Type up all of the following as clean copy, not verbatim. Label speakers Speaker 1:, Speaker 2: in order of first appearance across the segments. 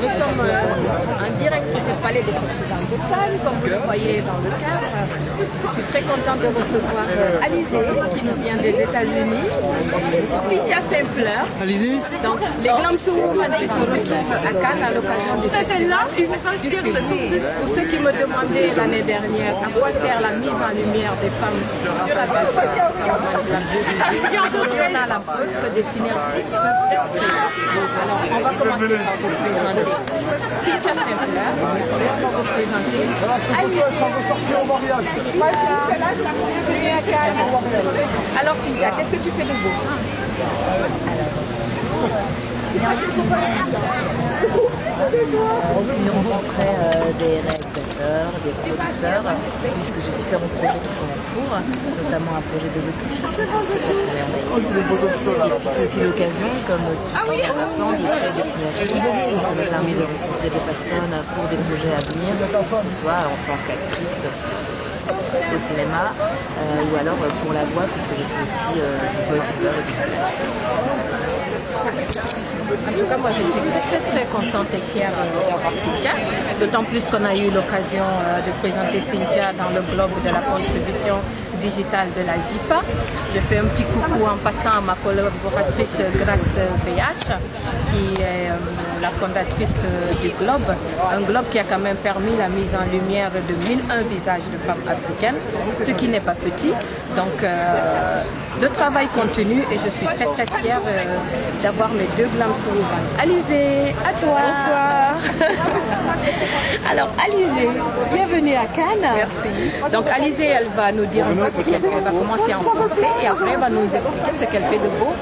Speaker 1: Nous sommes en direct du Palais des Festivals de Cannes, comme vous le voyez dans le cadre. Je suis très contente de recevoir Alizé, qui nous vient des États-Unis, Cynthia Saint-Fleur.
Speaker 2: Alizé.
Speaker 1: Donc, les Glam Women qui se retrouvent à Cannes à l'occasion du film. Pour ceux qui me demandaient l'année dernière à quoi sert la mise en lumière des femmes sur la page aujourd'hui, on a la preuve que des synergies peuvent être créées. Alors, on va commencer par vous présenter Cynthia Saint-Fleur, on va vous présenter Alors Cynthia, qu'est-ce que tu fais de beau?
Speaker 3: Aussi rencontrer des réalisateurs, des producteurs, puisque j'ai différents projets qui sont en cours, notamment un projet de docu-fiction qui se fait tourner en Haïti. Et puis c'est aussi l'occasion, comme tu dis à l'instant, de créer des synergies. Donc ça me permet de rencontrer des personnes pour des projets à venir, que ce soit en tant qu'actrice au cinéma ou alors pour la voix, puisque j'ai fait aussi du voice-over et du doublage.
Speaker 1: En tout cas, moi je suis très contente et fière d'avoir Cynthia, d'autant plus qu'on a eu l'occasion de présenter Cynthia dans le globe de la contribution digitale de la JIPA. Je fais un petit coucou en passant à ma collaboratrice Grace BH, qui est la fondatrice du Globe, un globe qui a quand même permis la mise en lumière de 1001 visages de femmes africaines, ce qui n'est pas petit. Donc le travail continue et je suis très fière d'avoir mes deux Glam Women. Alizé, à toi.
Speaker 3: Bonsoir.
Speaker 1: Alors Alizé, bienvenue à Cannes.
Speaker 3: Merci.
Speaker 1: Donc Alizé, elle va nous dire un peu ce qu'elle fait. Elle va commencer en français et après elle va nous expliquer ce qu'elle fait de beau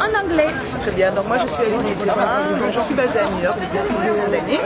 Speaker 1: en anglais.
Speaker 3: Très bien, donc moi je suis Alizé Terrain, je suis basée à New York depuis une dizaine d'années.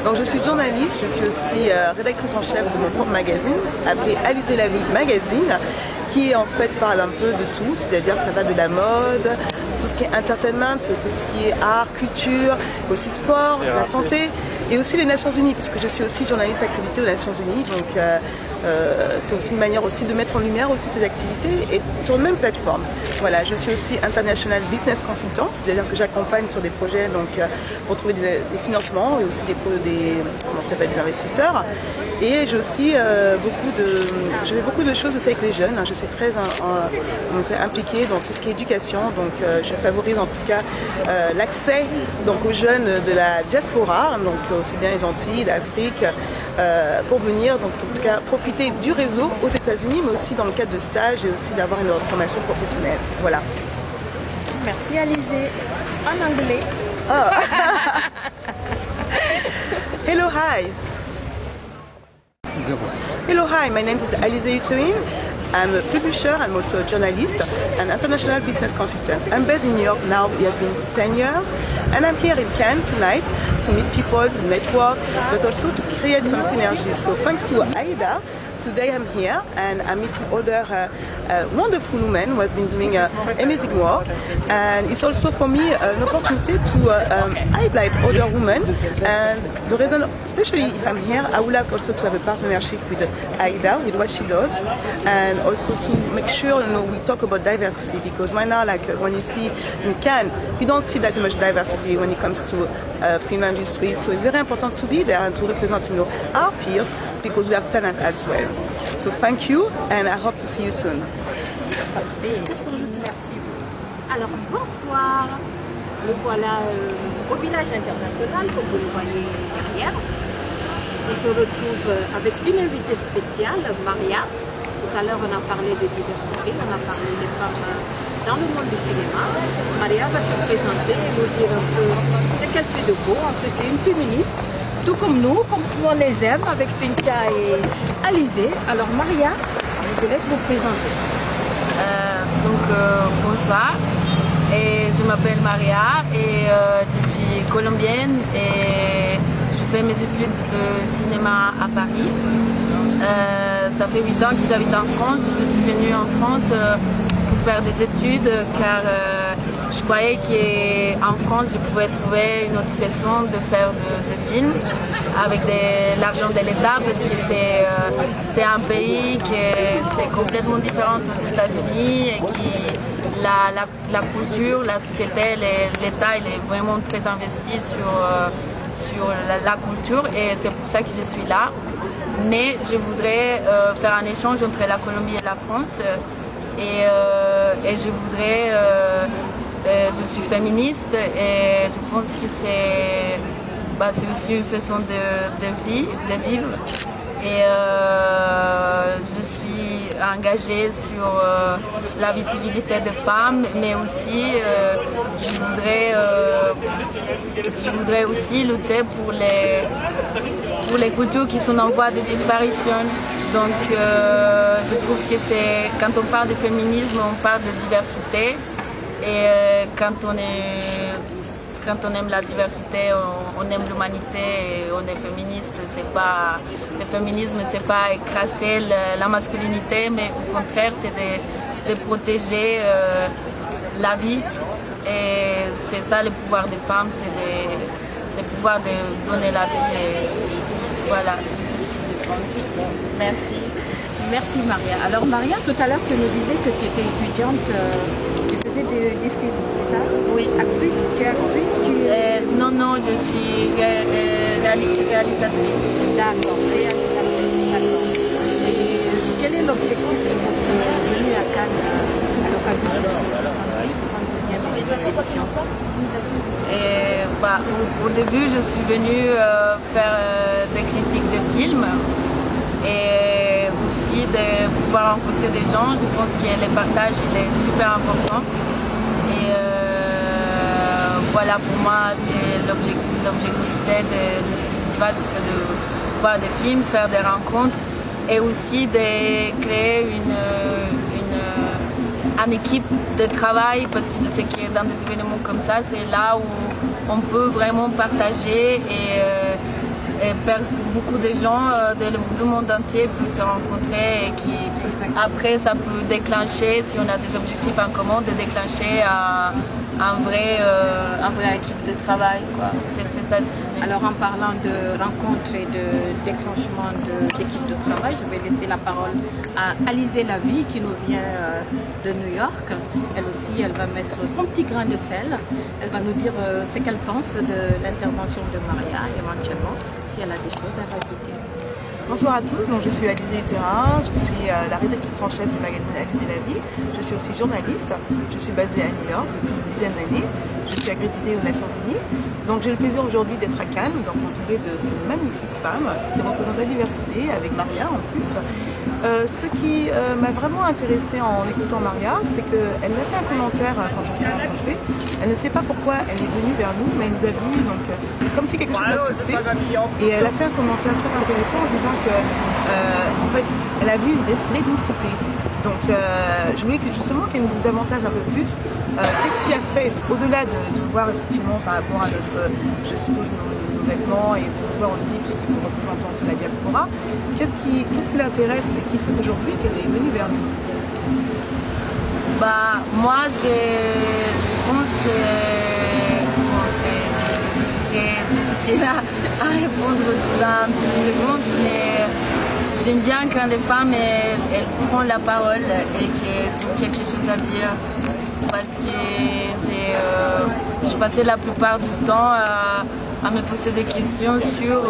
Speaker 3: Donc je suis journaliste, je suis aussi rédactrice en chef de mon propre magazine, appelé Alizé la vie magazine, qui en fait parle un peu de tout, c'est-à-dire que ça va de la mode, tout ce qui est entertainment, c'est tout ce qui est art, culture, aussi sport, la santé, et aussi les Nations Unies, puisque je suis aussi journaliste accréditée aux Nations Unies, donc c'est aussi une manière aussi de mettre en lumière aussi ces activités et sur la même plateforme. Voilà, je suis aussi International Business Consultant, c'est-à-dire que j'accompagne sur des projets donc, pour trouver des financements et aussi des investisseurs. Et j'ai aussi je fais beaucoup de choses aussi avec les jeunes. Je suis très impliquée dans tout ce qui est éducation, donc je favorise en tout cas l'accès aux jeunes de la diaspora, donc aussi bien les Antilles, l'Afrique, pour venir donc en tout cas profiter du réseau aux États-Unis, mais aussi dans le cadre de stages et aussi d'avoir une formation professionnelle. Voilà.
Speaker 1: Merci Alizé. En anglais.
Speaker 3: Oh. Hello, hi. Hello, hi. My name is Alizé Utoin. I'm a publisher, I'm also a journalist and international business consultant. I'm based in New York now, it has been 10 years, and I'm here in Cannes tonight to meet people, to network, but also to create some synergies. So thanks to Aida, today I'm here and I'm meeting other wonderful women who has been doing amazing work, and it's also for me an opportunity to highlight other women. And the reason, especially if I'm here, I would like also to have a partnership with Aida, with what she does, and also to make sure we talk about diversity, because right now, like when you see in Cannes, you don't see that much diversity when it comes to film industry. So it's very important to be there and to represent our peers, because we have talent as well. So thank you, and I hope to see you soon.
Speaker 1: Merci. Alors bonsoir. Le voilà au village international, comme vous le voyez derrière. On se retrouve avec une invitée spéciale, Maria. Tout à l'heure, on a parlé de diversité, on a parlé des femmes dans le monde du cinéma. Maria va se présenter et nous dire un peu ce qu'elle fait de beau. En plus, c'est une féministe, tout comme nous, comme on les aime, avec Cynthia et Alizé. Alors Maria, je te laisse vous présenter.
Speaker 4: Bonsoir, et je m'appelle Maria et je suis colombienne et je fais mes études de cinéma à Paris. Ça fait 8 ans que j'habite en France. Je suis venue en France pour faire des études car je croyais qu'en France je pouvais trouver une autre façon de faire de films avec l'argent de l'État parce que c'est un pays qui est complètement différent aux États-Unis et qui la culture, la société, l'État il est vraiment très investi sur la culture et c'est pour ça que je suis là. Mais je voudrais faire un échange entre la Colombie et la France et je voudrais, je suis féministe et je pense que c'est aussi une façon de vivre et je suis engagée sur la visibilité des femmes mais aussi je voudrais aussi lutter pour les cultures qui sont en voie de disparition. Donc je trouve que quand on parle de féminisme, on parle de diversité et quand on aime la diversité, on aime l'humanité et on est féministe. Le féminisme, c'est pas écraser la masculinité, mais au contraire, c'est de protéger la vie. Et c'est ça le pouvoir des femmes, c'est le pouvoir de donner la vie. Et voilà, c'est ce que je pense.
Speaker 1: Merci. Merci Maria. Alors Maria, tout à l'heure tu nous disais que tu étais étudiante, tu faisais des films, c'est ça?
Speaker 4: Oui.
Speaker 1: Actrice, tu es actrice?
Speaker 4: Non, je suis réalisatrice.
Speaker 1: D'accord, réalisatrice, d'accord. Et quel est l'objectif de votre venue à Cannes à l'occasion de cette 72e édition?
Speaker 4: Au début, je suis venue faire des critiques de films et aussi de pouvoir rencontrer des gens. Je pense que le partage il est super important. Et voilà, pour moi, c'est l'objectivité de ce festival, c'était de voir des films, faire des rencontres et aussi de créer une équipe de travail parce que je sais que dans des événements comme ça, c'est là où on peut vraiment partager et beaucoup de gens du monde entier peuvent se rencontrer et qui après ça peut déclencher, si on a des objectifs en commun, de déclencher un vrai équipe de travail, quoi. C'est ça ce qui est.
Speaker 1: Alors en parlant de rencontres et de déclenchement d'équipe de travail, je vais laisser la parole à Alizée Lavie qui nous vient de New York. Elle aussi, elle va mettre son petit grain de sel. Elle va nous dire ce qu'elle pense de l'intervention de Maria, éventuellement, si elle a des choses à rajouter.
Speaker 3: Bonsoir à tous, donc je suis Alizée Terrain, je suis la rédactrice en chef du magazine Alizée Lavie. Je suis aussi journaliste, je suis basée à New York depuis une dizaine d'années. Je suis accréditée aux Nations Unies. Donc j'ai le plaisir aujourd'hui d'être à Cannes, donc entourée de ces magnifiques femmes qui représentent la diversité, avec Maria en plus. Ce qui m'a vraiment intéressée en écoutant Maria, c'est qu'elle m'a fait un commentaire quand on s'est rencontrés. Elle ne sait pas pourquoi elle est venue vers nous, mais elle nous a vus donc, comme si quelque chose l'a poussée. Et elle a fait un commentaire très intéressant en disant que en fait, elle a vu une ethnicité. Donc je voulais que justement qu'elle nous dise davantage un peu plus qu'est-ce qui a fait, au-delà de voir effectivement par rapport à notre, je suppose, nos vêtements et de nous voir aussi, puisque nous représentons aussi la diaspora, qu'est-ce qui l'intéresse et qui fait qu'aujourd'hui qu'elle est venue vers nous?
Speaker 4: Moi, je pense que c'est très difficile à répondre dans une seconde, mais j'aime bien quand les femmes elles prennent la parole et qu'elles ont quelque chose à dire parce que j'ai passé la plupart du temps à me poser des questions sur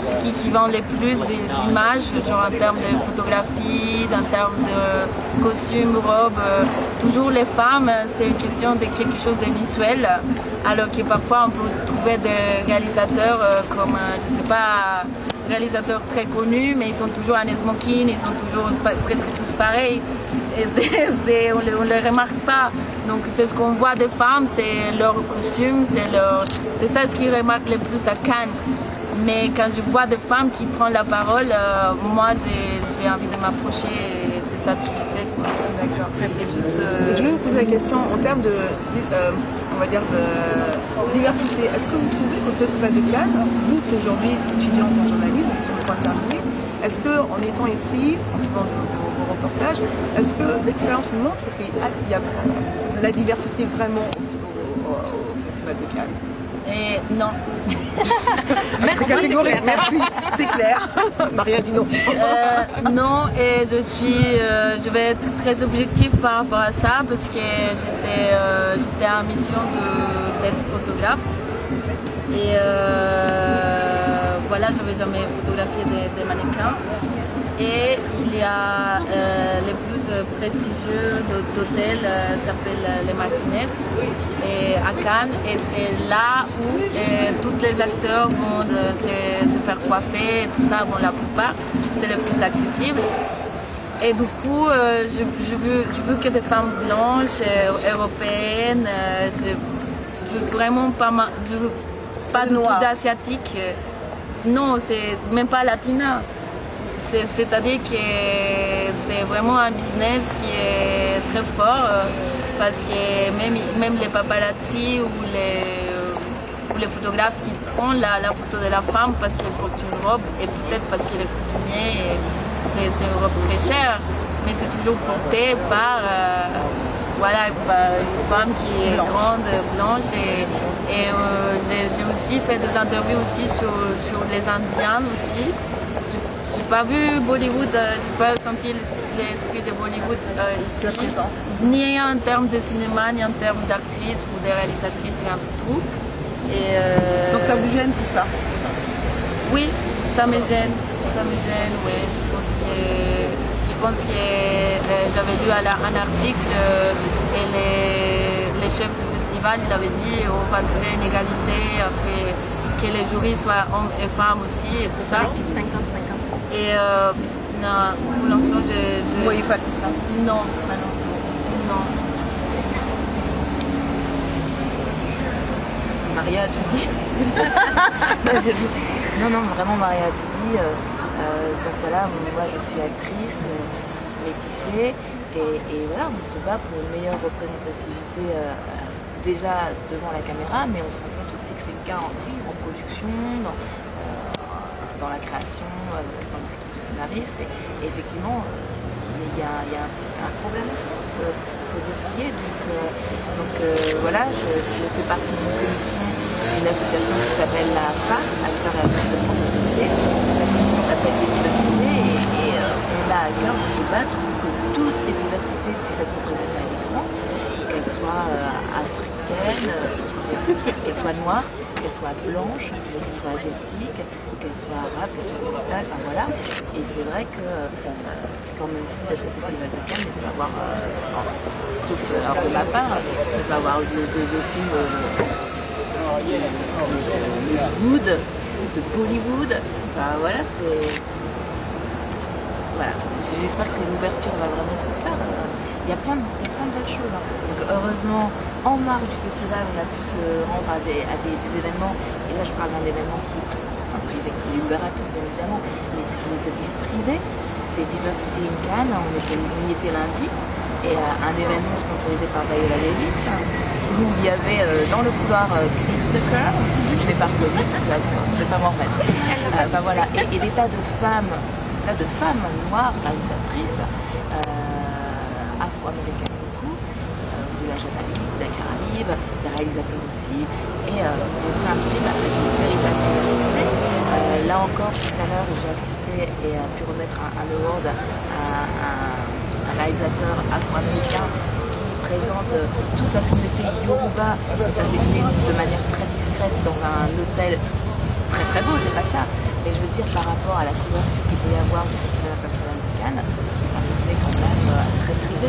Speaker 4: ce qui vend le plus d'images, genre en termes de photographie, en termes de costumes, robes. Toujours les femmes, c'est une question de quelque chose de visuel, alors que parfois on peut trouver des réalisateurs comme, je sais pas, réalisateurs très connus, mais ils sont toujours en smoking, ils sont toujours presque tous pareils. Et on ne les remarque pas. Donc c'est ce qu'on voit des femmes, c'est leur costume, c'est ça ce qui remarque le plus à Cannes. Mais quand je vois des femmes qui prennent la parole, moi j'ai envie de m'approcher et c'est ça ce que j'ai fait.
Speaker 3: D'accord.
Speaker 4: C'était juste.
Speaker 3: Je voulais vous poser la question en termes de, on va dire de diversité. Est-ce que vous trouvez qu'au Festival de Cannes, vous qui aujourd'hui étudiante en journalisme, sur le point de terminer, est-ce qu'en étant ici, en faisant vos reportage. Est-ce que l'expérience nous montre qu'il y a de la diversité vraiment au Festival de Cannes?
Speaker 4: Et non.
Speaker 3: Merci, catégorique, merci, c'est clair. Maria dit non.
Speaker 4: Non, et je vais être très objective par rapport à ça parce que j'étais en mission d'être photographe. Et voilà, je n'avais jamais photographié des mannequins. Et il y a les plus prestigieux d'hôtels s'appellent les Martinez et à Cannes, et c'est là où tous les acteurs vont se faire coiffer, tout ça, bon, la plupart, c'est le plus accessible. Et du coup, je veux que des femmes blanches, européennes, je veux vraiment je veux pas du tout d'asiatique. Non, c'est même pas latina. C'est-à-dire que c'est vraiment un business qui est très fort parce que même les paparazzi ou les photographes, ils prennent la photo de la femme parce qu'elle porte une robe et peut-être parce qu'elle est coutumier et c'est une robe très chère, mais c'est toujours porté par une femme qui est grande, blanche et j'ai aussi fait des interviews aussi sur les Indiennes aussi. J'ai pas vu Bollywood, j'ai pas senti l'esprit de Bollywood ici, ni en termes de cinéma, ni en termes d'actrices ou de réalisatrices, rien du tout. Et
Speaker 3: donc ça vous gêne tout ça?
Speaker 4: Oui, ça me gêne, oui. Je pense que j'avais lu un article et les chefs du festival, ils avaient dit on va trouver une égalité, après que les jurys soient hommes et femmes aussi et tout ça.
Speaker 1: L'équipe 50-50.
Speaker 4: Et non, pour l'instant,
Speaker 3: Vous ne voyez pas tout ça?
Speaker 4: Non, malheureusement, non.
Speaker 2: Maria a tout dit. Non, vraiment, Maria a tout dit. Donc voilà, moi je suis actrice, métissée, et voilà, on se bat pour une meilleure représentativité déjà devant la caméra, mais on se rend compte aussi que c'est le cas en production, dans la création, dans les équipes de scénaristes, et effectivement, il y a un problème en France, il faut dire ce qui est. Donc voilà, je fais partie d'une commission d'une association qui s'appelle la FAC, Acteurs et Actrices de France Associés. La commission s'appelle les diversités, et on a à cœur de se battre pour que toutes les diversités puissent être représentées à l'écran, qu'elles soient africaines, qu'elles soient noires, qu'elles soient blanches, qu'elles soient asiatiques, qu'elles soient arabes, qu'elles soient orientales, enfin voilà. Et c'est vrai que c'est quand même fou d'être au Festival de Cannes et de pas avoir, sauf alors de ma part, de ne pas avoir eu de films de Bollywood. Enfin voilà, voilà. J'espère que l'ouverture va vraiment se faire. Il y a plein de belles choses. Donc heureusement, en marge du festival, on a pu se rendre à des événements. Et là, je parle d'un événement privé, qui est ouvert à tous, bien évidemment, mais c'est une initiative privée. C'était Diversity in Cannes, on y était lundi, et un événement sponsorisé par Viola Davis, où il y avait dans le couloir Chris Tucker, je ne l'ai pas reconnu, je ne vais pas m'en remettre. Voilà. Et des tas de femmes noires, réalisatrices, afro-américaines beaucoup, de la Jamaïque, de la Caraïbe, des réalisateurs aussi, et montrer un film avec une véritable diversité. Là encore, tout à l'heure, j'ai assisté et pu remettre un award à un réalisateur afro-américain qui présente toute la communauté Yoruba, et ça s'est fait de manière très discrète dans un hôtel très très beau, c'est pas ça. Mais je veux dire, par rapport à la couverture qu'il peut y avoir du Festival international de Cannes, ça restait quand même très privé.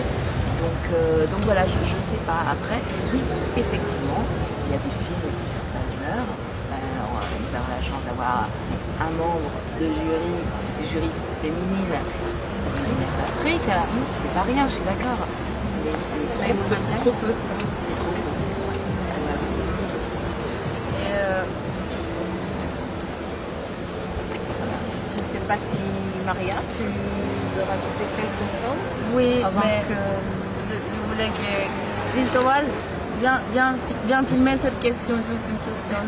Speaker 2: Donc voilà, je ne sais pas. Après, oui, effectivement, il y a des films qui sont à l'honneur. Nous avons la chance d'avoir un membre du jury féminine originaire d'Afrique. C'est pas rien, je suis d'accord. Mais c'est trop peu. C'est trop peu.
Speaker 1: Je ne sais pas si Maria, tu veux rajouter quelque chose?
Speaker 4: Oui,
Speaker 1: avant
Speaker 4: mais
Speaker 1: que...
Speaker 4: je voulais que Cristóbal viens filmer cette question, juste une question.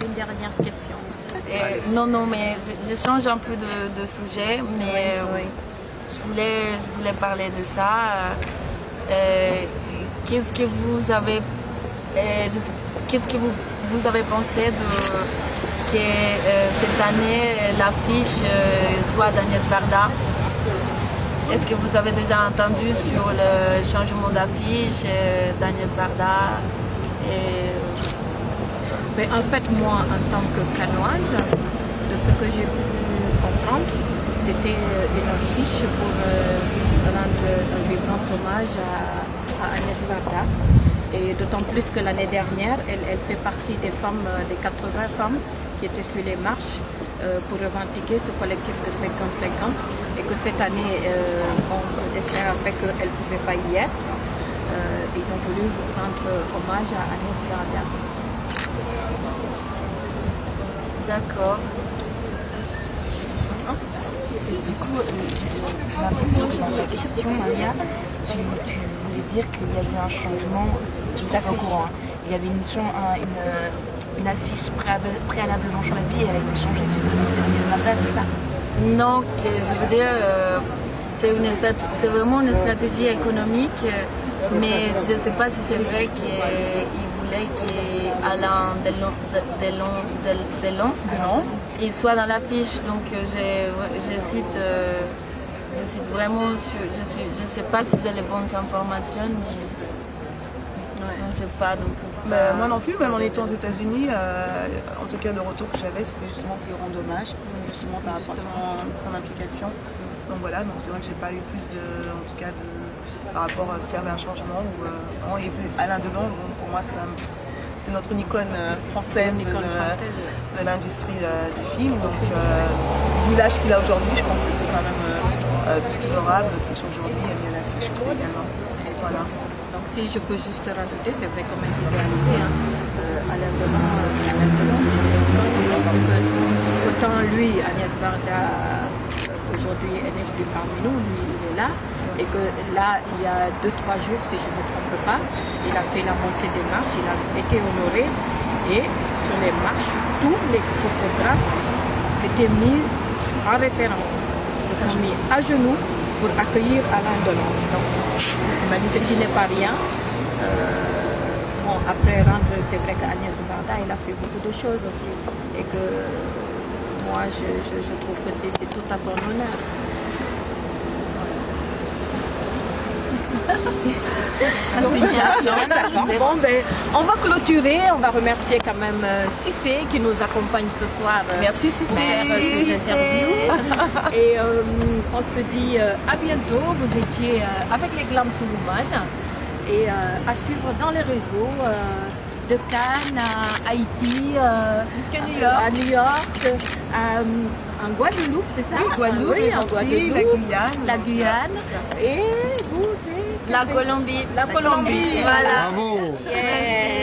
Speaker 1: Une dernière question.
Speaker 4: Non, mais je change un peu de sujet, mais
Speaker 1: Oui.
Speaker 4: je voulais parler de ça. Qu'est-ce que vous avez pensé que cette année l'affiche soit d'Agnès Varda? Est-ce que vous avez déjà entendu sur le changement d'affiche d'Agnès Varda?
Speaker 1: Mais en fait, moi, en tant que Canoise, de ce que j'ai pu comprendre, c'était une affiche pour rendre un vibrant hommage à Agnès Varda. Et d'autant plus que l'année dernière, elle fait partie des femmes, des 80 femmes qui étaient sur les marches pour revendiquer ce collectif de 50-50. Et que cette année, le destin a fait qu'elle ne pouvait pas y être. Ils ont voulu rendre hommage à Agnès Varda.
Speaker 4: D'accord.
Speaker 2: Du coup, j'ai l'impression que dans ta question, Maria, tu voulais dire qu'il y a eu un changement, je ne suis pas au courant, hein. Il y avait une affiche préalablement choisie et elle a été changée suite au décès d'Agnès Varda, c'est ça?
Speaker 4: Non, je veux dire, c'est vraiment une stratégie économique, mais je ne sais pas si c'est vrai qu'il voulait qu'Alain Delon il soit dans l'affiche. Donc je cite vraiment, je ne sais pas si j'ai les bonnes informations, mais je ne sais pas. Donc,
Speaker 3: moi non plus, même en étant aux États-Unis, en tout cas le retour que j'avais, c'était justement pour lui rendre hommage, justement par rapport à son implication. Donc voilà, donc c'est vrai que j'ai pas eu plus en tout cas par rapport à s'il y avait un changement. Et puis Alain Delon, pour moi c'est notre icône française de l'industrie du film. Donc vu l'âge qu'il a aujourd'hui, je pense que c'est quand même tout honorable qu'il soit aujourd'hui et bien l'affiche aussi également. Voilà.
Speaker 1: Donc si je peux juste rajouter, c'est vrai comme elle disait Alizée, Alain Delon, autant lui, Agnès Varda, aujourd'hui elle n'est plus parmi nous, lui il est là, et que là il y a 2-3 jours, si je ne me trompe pas, il a fait la montée des marches, il a été honoré, et sur les marches, tous les photographes s'étaient mis en référence, se sont mis à genoux pour accueillir Alain Delon. Donc c'est magnifique, ce qui n'est pas rien. Bon, après rendre, c'est vrai qu'Agnès Varda, elle a fait beaucoup de choses aussi, et que moi je trouve que c'est tout à son honneur. Bon, ben, on va clôturer, on va remercier quand même Cissé qui nous accompagne ce soir.
Speaker 3: Merci Cissé.
Speaker 1: Ces interviews. Et on se dit à bientôt. Vous étiez avec les Glam Women et à suivre dans les réseaux de Cannes à Haïti,
Speaker 3: jusqu'à New York.
Speaker 1: À New York, en Guadeloupe, c'est ça?
Speaker 3: Oui, Guadeloupe,
Speaker 1: oui, en Guadeloupe, la Guyane. Et vous, c'est
Speaker 4: la Colombie.
Speaker 1: La Colombie.
Speaker 4: Voilà.
Speaker 5: Bravo.
Speaker 1: Yeah.